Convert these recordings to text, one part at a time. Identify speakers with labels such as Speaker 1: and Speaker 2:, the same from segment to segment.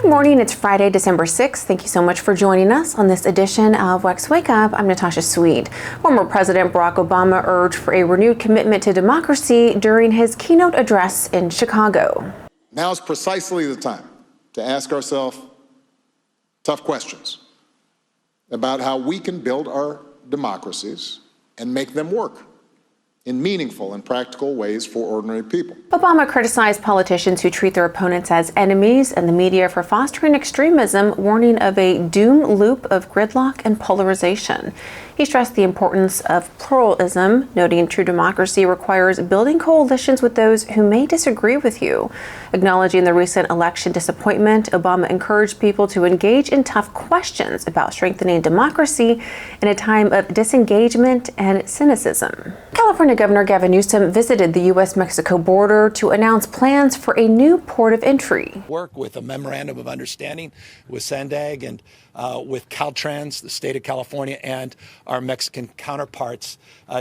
Speaker 1: Good morning, it's Friday, December 6th. Thank you so much for joining us on this edition of WEX Wakeup. I'm Natasha Sweet. Former President Barack Obama urged for a renewed commitment to democracy during his keynote address in Chicago.
Speaker 2: Now is precisely the time to ask ourselves tough questions about how we can build our democracies and make them work in meaningful and practical ways for ordinary people.
Speaker 1: Obama criticized politicians who treat their opponents as enemies and the media for fostering extremism, warning of a doom loop of gridlock and polarization. He stressed the importance of pluralism, noting true democracy requires building coalitions with those who may disagree with you. Acknowledging the recent election disappointment, Obama encouraged people to engage in tough questions about strengthening democracy in a time of disengagement and cynicism. California Governor Gavin Newsom visited the U.S. Mexico border to announce plans for a new port of entry.
Speaker 3: Work with a memorandum of understanding with Sendag and with Caltrans, the state of California, and our Mexican counterparts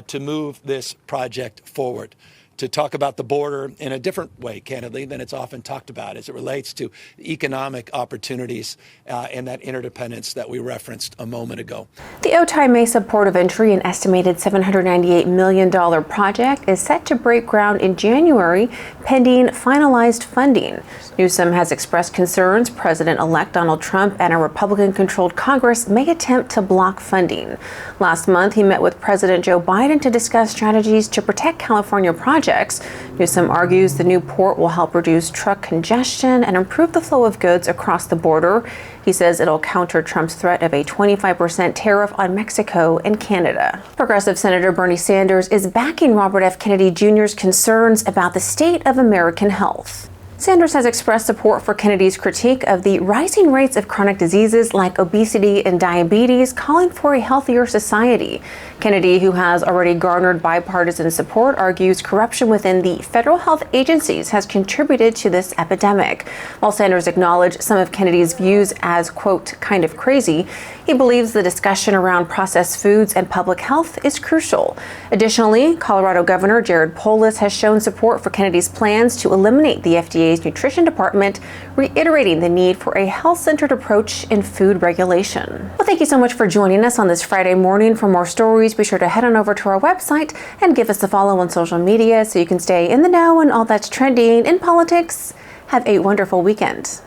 Speaker 3: to move this project forward, to talk about the border in a different way, candidly, than it's often talked about as it relates to economic opportunities and that interdependence that we referenced a moment ago.
Speaker 1: The Otay Mesa Port of Entry, an estimated $798 million project, is set to break ground in January, pending finalized funding. Newsom has expressed concerns President-elect Donald Trump and a Republican-controlled Congress may attempt to block funding. Last month, he met with President Joe Biden to discuss strategies to protect California projects. Newsom argues the new port will help reduce truck congestion and improve the flow of goods across the border. He says it'll counter Trump's threat of a 25% tariff on Mexico and Canada. Progressive Senator Bernie Sanders is backing Robert F. Kennedy Jr.'s concerns about the state of American health. Sanders has expressed support for Kennedy's critique of the rising rates of chronic diseases like obesity and diabetes, calling for a healthier society. Kennedy, who has already garnered bipartisan support, argues corruption within the federal health agencies has contributed to this epidemic. While Sanders acknowledged some of Kennedy's views as, quote, kind of crazy, he believes the discussion around processed foods and public health is crucial. Additionally, Colorado Governor Jared Polis has shown support for Kennedy's plans to eliminate the FDA's Nutrition Department, reiterating the need for a health-centered approach in food regulation. Well, thank you so much for joining us on this Friday morning. For more stories, be sure to head on over to our website and give us a follow on social media so you can stay in the know and all that's trending in politics. Have a wonderful weekend.